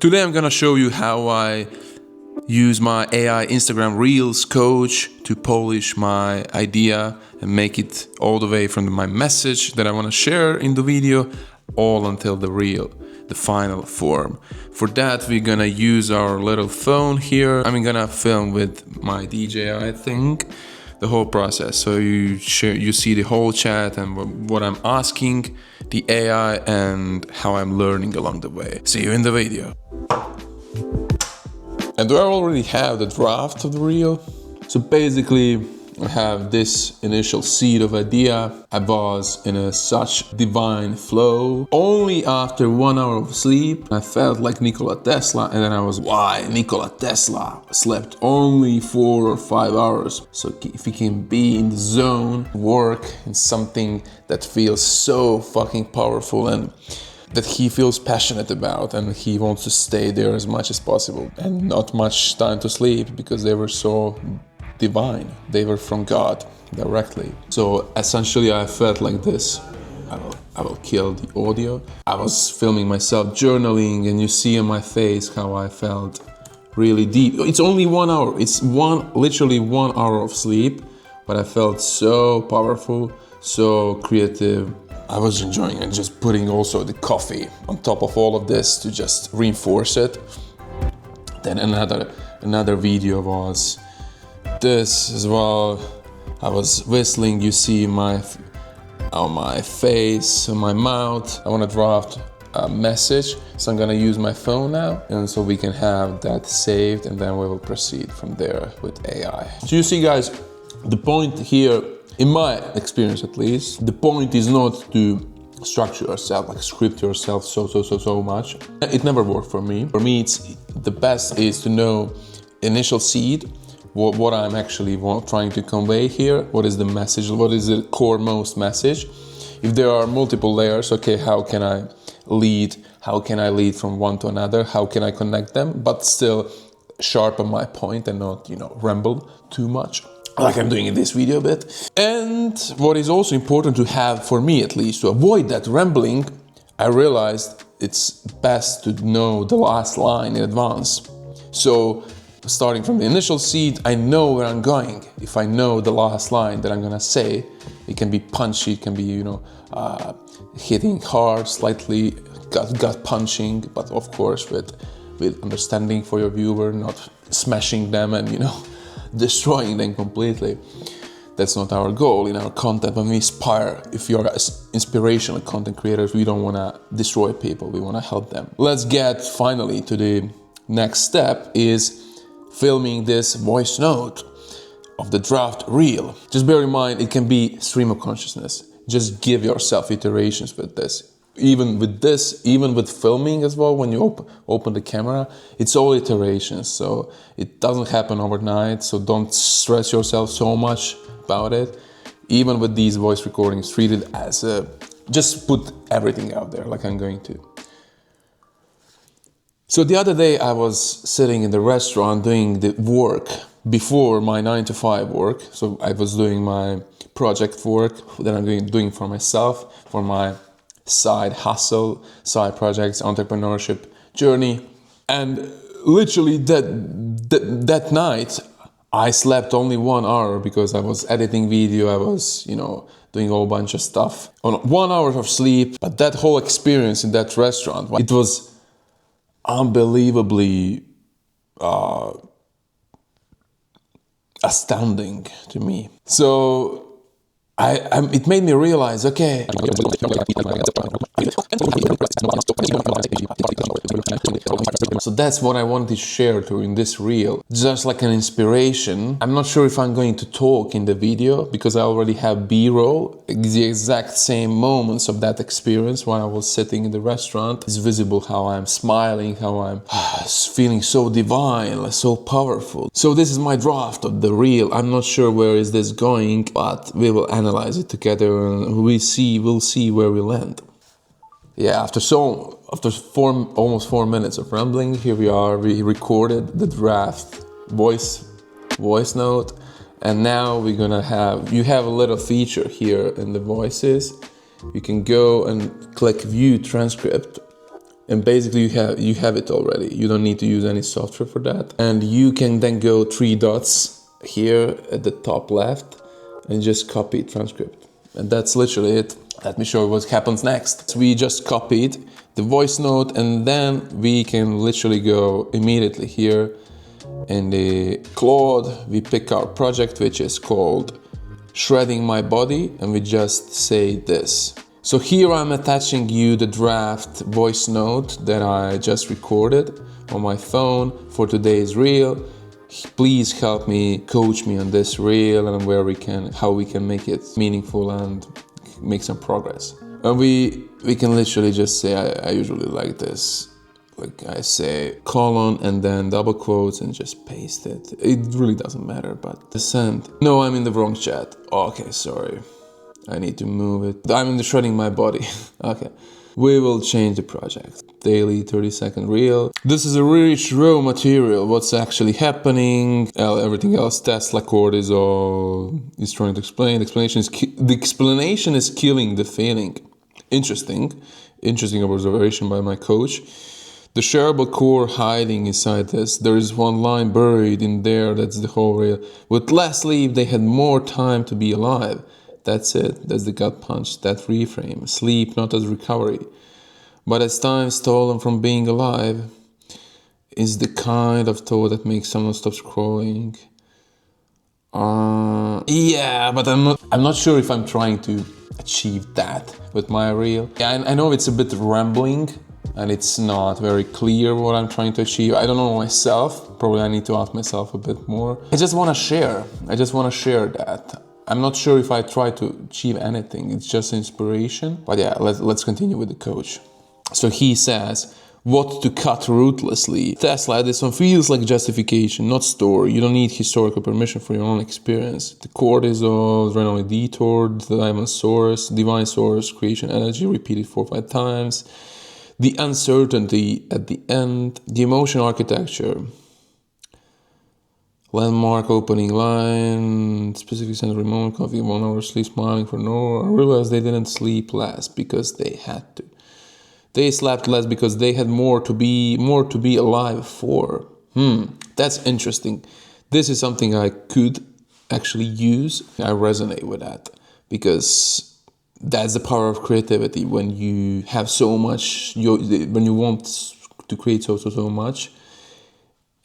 Today I'm gonna show you how I use my AI Instagram Reels coach to polish my idea and make it all the way from my message that I want to share in the video all until the reel, the final form. For that we're gonna use our little phone here. I'm gonna film with my DJI thing, the whole process. So you see the whole chat and what I'm asking the AI and how I'm learning along the way. See you in the video. And do I already have the draft of the reel? So basically I have this initial seed of idea. I was in such divine flow. Only after 1 hour of sleep, I felt like Nikola Tesla, and then I was, why Nikola Tesla slept only 4 or 5 hours? So if he can be in the zone, work in something that feels so fucking powerful and that he feels passionate about, and he wants to stay there as much as possible and not much time to sleep because they were so divine. They were from God directly. So essentially I felt like this. I will kill the audio. I was filming myself journaling, and you see on my face how I felt really deep. It's only 1 hour. It's literally 1 hour of sleep, but I felt so powerful, so creative. I was enjoying it, just putting also the coffee on top of all of this to just reinforce it. Then another video was this as well. I was whistling, you see on my face, on my mouth. I want to draft a message, so I'm gonna use my phone now, and so we can have that saved, and then we will proceed from there with AI. So you see guys, the point here, in my experience at least, the point is not to structure yourself, like script yourself so much. It never worked for me. For me, it's the best is to know initial seed, what I'm actually trying to convey here, what is the message, what is the core most message. If there are multiple layers, okay, how can I lead from one to another, how can I connect them, but still sharpen my point and not, ramble too much, like I'm doing in this video a bit. And what is also important to have, for me at least, to avoid that rambling, I realized it's best to know the last line in advance. So starting from the initial seed, I know where I'm going. If I know the last line that I'm gonna say, it can be punchy, it can be, hitting hard, slightly gut punching, but of course with understanding for your viewer, not smashing them and, destroying them completely. That's not our goal in our content. When we inspire, if you're inspirational content creators, we don't wanna destroy people, we wanna help them. Let's get finally to the next step, is filming this voice note of the draft reel. Just bear in mind, it can be stream of consciousness. Just give yourself iterations with this. Even with filming as well, when you open the camera, it's all iterations. So it doesn't happen overnight. So don't stress yourself so much about it. Even with these voice recordings, treat it as just put everything out there like I'm going to. So the other day I was sitting in the restaurant doing the work before my 9-to-5 work. So I was doing my project work that I'm doing for myself, for my side hustle, side projects, entrepreneurship journey. And literally that night I slept only 1 hour because I was editing video, I was, doing a whole bunch of stuff. On 1 hour of sleep, but that whole experience in that restaurant, it was unbelievably astounding to me. So it made me realize, okay, so that's what I wanted to share during this reel, just like an inspiration. I'm not sure if I'm going to talk in the video because I already have B-roll, the exact same moments of that experience when I was sitting in the restaurant. It's visible how I'm smiling, how I'm feeling so divine, so powerful. So this is my draft of the reel. I'm not sure where is this going, but we will analyze it together and we'll see where we land. Yeah, after almost 4 minutes of rambling, here we are. We recorded the draft voice note, and now we're gonna you have a little feature here in the voices. You can go and click view transcript, and basically you have it already. You don't need to use any software for that. And you can then go 3 dots here at the top left and just copy transcript. And that's literally it. Let me show you what happens next. So we just copied the voice note, and then we can literally go immediately here in the Claude. We pick our project, which is called Shredding My Body, and we just say this. So here I'm attaching you the draft voice note that I just recorded on my phone for today's reel. Please help me, coach me on this reel and how we can make it meaningful and make some progress. And we can literally just say, I usually like this. Like I say colon and then double quotes and just paste it. It really doesn't matter, but the send. No, I'm in the wrong chat. Okay, sorry. I need to move it. I'm in the Shredding My Body. Okay. We will change the project. Daily 30-second reel. This is a rich raw material. What's actually happening? Everything else, Tesla cortisol is trying to explain. The explanation is killing the feeling. Interesting observation by my coach. The shareable core hiding inside this. There is one line buried in there. That's the whole reel. With less sleep, they had more time to be alive. That's it. That's the gut punch. That reframe. Sleep not as recovery, but as time stolen from being alive, is the kind of thought that makes someone stop scrolling. Yeah, but I'm not sure if I'm trying to achieve that with my reel. Yeah, I know it's a bit rambling and it's not very clear what I'm trying to achieve. I don't know myself. Probably I need to ask myself a bit more. I just want to share that. I'm not sure if I try to achieve anything. It's just inspiration. But yeah, let's continue with the coach. So he says, what to cut ruthlessly. Tesla Edison feels like justification, not story. You don't need historical permission for your own experience. The cortisol, adrenaline detour, the divine source, creation energy, repeated 4 or 5 times. The uncertainty at the end, the emotion architecture. Landmark opening line, specific sensory moment, coffee, 1 hour sleep, smiling for no hour. I realized they didn't sleep less because they had to. They slept less because they had more to be alive for. That's interesting. This is something I could actually use. I resonate with that because that's the power of creativity. When you have so much, when you want to create so much,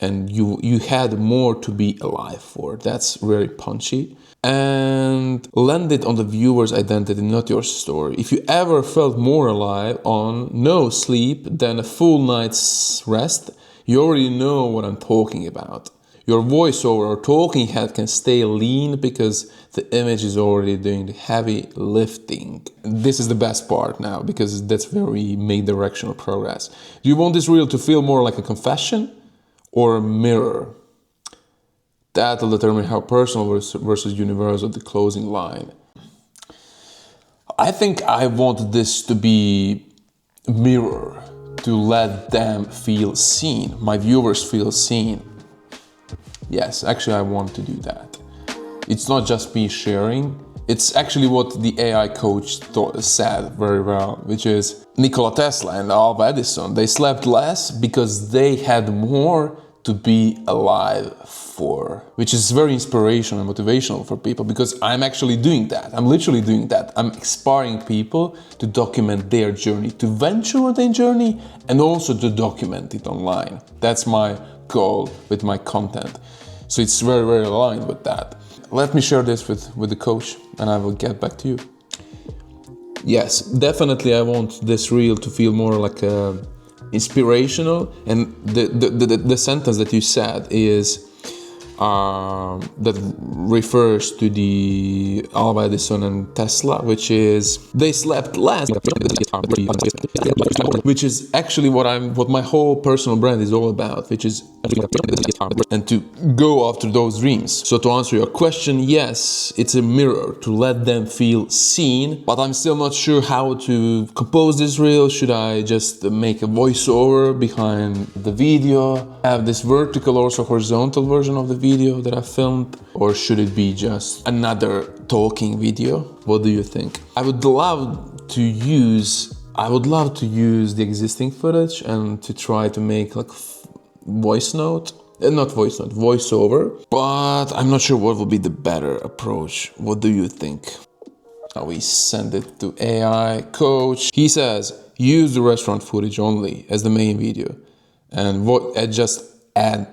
and you had more to be alive for. That's very punchy. And land it on the viewer's identity, not your story. If you ever felt more alive on no sleep than a full night's rest, you already know what I'm talking about. Your voiceover or talking head can stay lean because the image is already doing the heavy lifting. This is the best part now because that's where we make directional progress. Do you want this reel to feel more like a confession or a mirror? That will determine how personal versus universal the closing line. I think I want this to be a mirror, to let them feel seen, my viewers feel seen. Yes, actually I want to do that. It's not just me sharing, it's actually what the AI coach said very well, which is Nikola Tesla and Alva Edison, they slept less because they had more to be alive for, which is very inspirational and motivational for people because I'm actually doing that. I'm literally doing that. I'm inspiring people to document their journey, to venture on their journey and also to document it online. That's my goal with my content. So it's very, very aligned with that. Let me share this with the coach and I will get back to you. Yes, definitely I want this reel to feel more like a inspirational, and the sentence that you said is that refers to the Alva Edison and Tesla, which is they slept less, which is actually what my whole personal brand is all about, which is and to go after those dreams. So to answer your question, yes, it's a mirror to let them feel seen, but I'm still not sure how to compose this reel. Should I just make a voiceover behind the video, have this vertical or horizontal version of the video that I filmed, or should it be just another talking video? What do you think? I would love to use I would love to use the existing footage and to try to make like voiceover, but I'm not sure what will be the better approach. What do you think? We send it to AI coach. He says, use the restaurant footage only as the main video and just add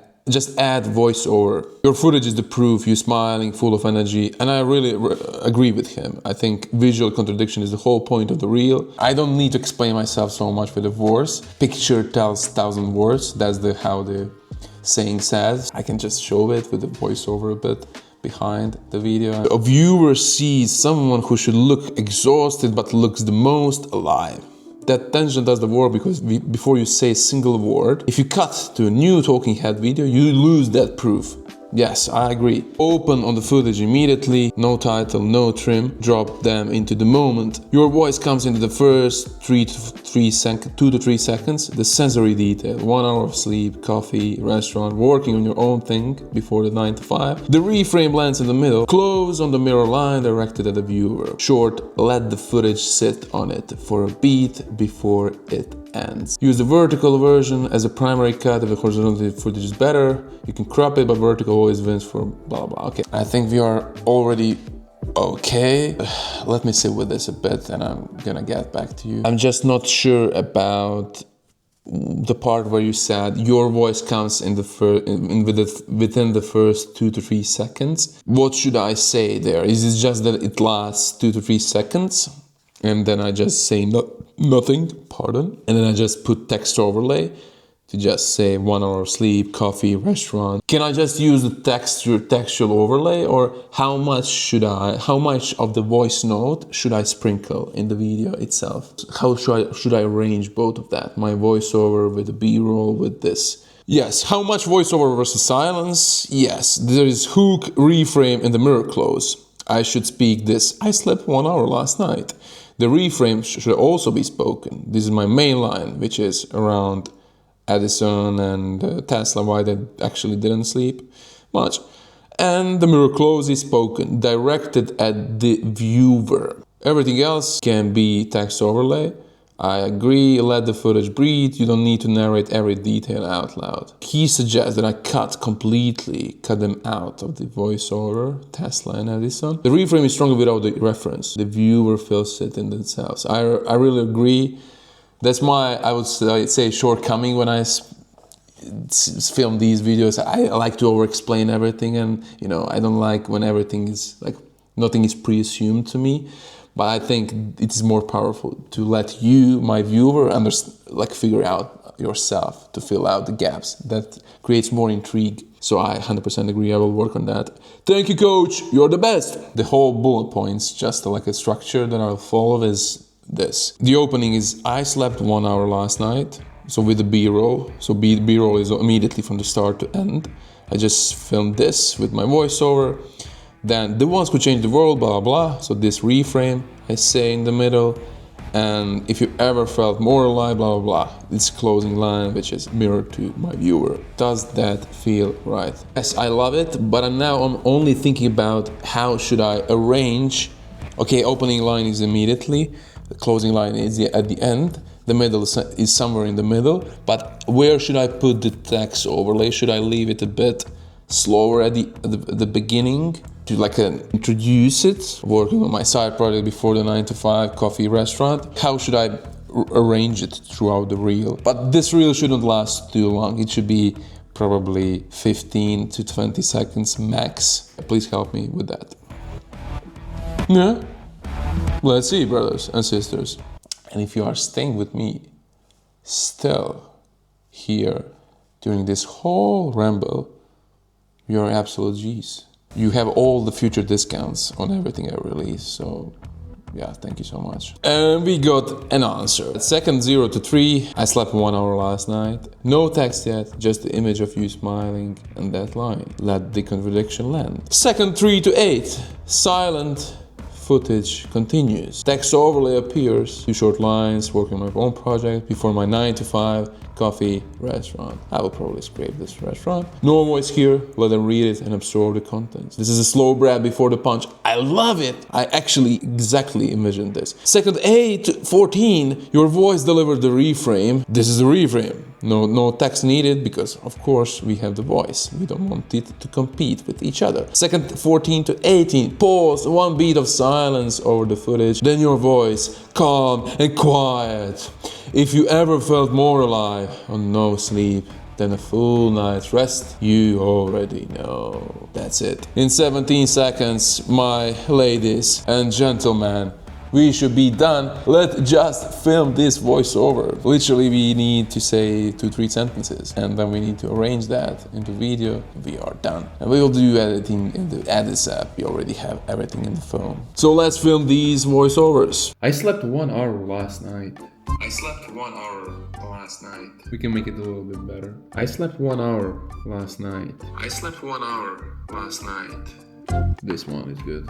voiceover. Your footage is the proof you're smiling, full of energy, and I really agree with him. I think visual contradiction is the whole point of the reel. I don't need to explain myself so much with the words. Picture tells 1,000 words. That's how the saying says. I can just show it with the voiceover a bit behind the video. A viewer sees someone who should look exhausted but looks the most alive. That tension does the work because before you say a single word, if you cut to a new talking head video, you lose that proof. Yes, I agree. Open on the footage immediately, no title, no trim, drop them into the moment. Your voice comes into the first 2 to 3 seconds. The sensory detail, 1 hour of sleep, coffee, restaurant, working on your own thing before the 9 to 5. The reframe lands in the middle, close on the mirror line directed at the viewer. Short, let the footage sit on it for a beat before it ends. Use the vertical version as a primary cut if the horizontal footage is better. You can crop it, but vertical always wins for blah blah. Okay, I think we are already okay. Let me sit with this a bit and I'm gonna get back to you. I'm just not sure about the part where you said your voice comes in the within the first 2 to 3 seconds. What should I say there? Is it just that it lasts 2 to 3 seconds and then I just say nothing, pardon, and then I just put text overlay to just say 1 hour of sleep, coffee, restaurant? Can I just use the textual overlay, or how much of the voice note should I sprinkle in the video itself? How should I arrange both of that? My voiceover with the B-roll with this. Yes, how much voiceover versus silence? Yes, there is hook, reframe, and the mirror close. I should speak this. I slept 1 hour last night. The reframe should also be spoken. This is my main line, which is around Edison and Tesla, why they actually didn't sleep much. And the mirror close is spoken, directed at the viewer. Everything else can be text overlay. I agree, let the footage breathe. You don't need to narrate every detail out loud. He suggests that I cut them out of the voiceover, Tesla and Edison. The reframe is stronger without the reference. The viewer feels it in themselves. I really agree. That's my, I would say, shortcoming when I film these videos. I like to over-explain everything, and I don't like when everything is like, nothing is pre-assumed to me. But I think it is more powerful to let you, my viewer, figure out yourself, to fill out the gaps. That creates more intrigue. So I 100% agree, I will work on that. Thank you, coach, you're the best. The whole bullet points, just like a structure that I'll follow is this. The opening is, I slept 1 hour last night. So with the B-roll, so B-roll is immediately from the start to end. I just filmed this with my voiceover. Then the ones who change the world, blah, blah, blah. So this reframe, I say in the middle. And if you ever felt more alive, blah, blah, blah. This closing line, which is mirror to my viewer. Does that feel right? Yes, I love it, but now I'm only thinking about how should I arrange. Okay, opening line is immediately. The closing line is at the end. The middle is somewhere in the middle. But where should I put the text overlay? Should I leave it a bit slower at the beginning to introduce it, working on my side project before the 9 to 5 coffee restaurant? How should I arrange it throughout the reel? But this reel shouldn't last too long. It should be probably 15 to 20 seconds max. Please help me with that. Yeah? Let's see, brothers and sisters. And if you are staying with me still here during this whole ramble, you're absolute G's. You have all the future discounts on everything I release, so yeah, thank you so much. And we got an answer. Second 0 to 3, I slept 1 hour last night. No text yet, just the image of you smiling and that line. Let the contradiction land. Second 3 to 8, silent. Footage continues. Text overlay appears. 2 short lines, working on my own project before my 9 to 5 coffee, restaurant. I will probably scrape this restaurant. No voice here, let them read it and absorb the contents. This is a slow grab before the punch. I love it. I actually exactly envisioned this. Second 8, 14, your voice delivered the reframe. This is a reframe. No text needed because of course we have the voice. We don't want it to compete with each other. Second 14 to 18, pause, 1 beat of silence over the footage. Then your voice, calm and quiet. If you ever felt more alive on no sleep than a full night's rest, you already know. That's it. In 17 seconds, my ladies and gentlemen, we should be done. Let's just film this voiceover. Literally, we need to say 2-3 sentences, and then we need to arrange that into video. We are done. And we will do editing in the Edits app. We already have everything in the phone. So let's film these voiceovers. I slept 1 hour last night. I slept 1 hour last night. We can make it a little bit better. I slept 1 hour last night. I slept 1 hour last night. This one is good.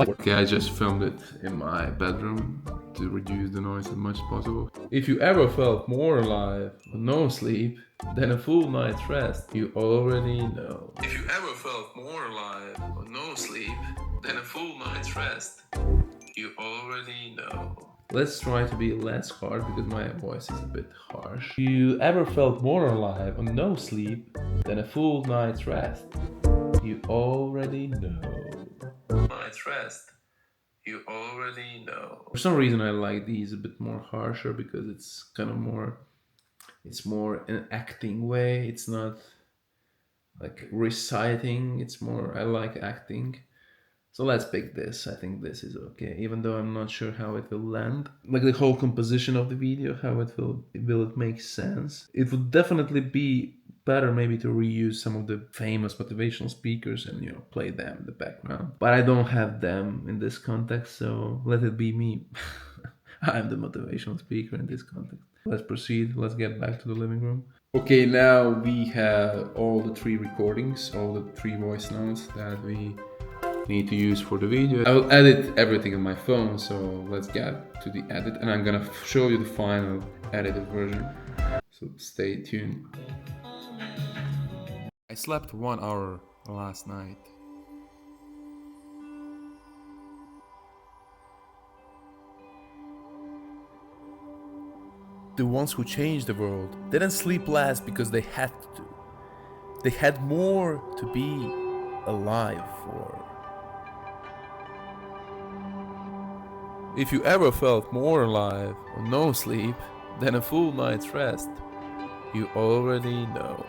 Okay, I just filmed it in my bedroom to reduce the noise as much as possible. If you ever felt more alive with no sleep than a full night's rest, you already know. If you ever felt more alive with no sleep than a full night's rest, you already know. Let's try to be less hard because my voice is a bit harsh. You ever felt more alive on no sleep than a full night's rest? You already know. Night's rest. You already know. For some reason I like these a bit more harsher because it's kind of more, it's more an acting way. It's not like reciting, it's more, I like acting. So let's pick this. I think this is okay, even though I'm not sure how it will land. Like the whole composition of the video, how it will it make sense? It would definitely be better maybe to reuse some of the famous motivational speakers and, you know, play them in the background. But I don't have them in this context, so let it be me. I'm the motivational speaker in this context. Let's proceed. Let's get back to the living room. Okay, now we have all the 3 recordings, all the 3 voice notes that we need to use for the video. I will edit everything on my phone, so let's get to the edit, and I'm gonna show you the final edited version. So stay tuned. I slept 1 hour last night. The ones who changed the world didn't sleep less because they had to. They had more to be alive for. If you ever felt more alive on no sleep than a full night's rest, you already know.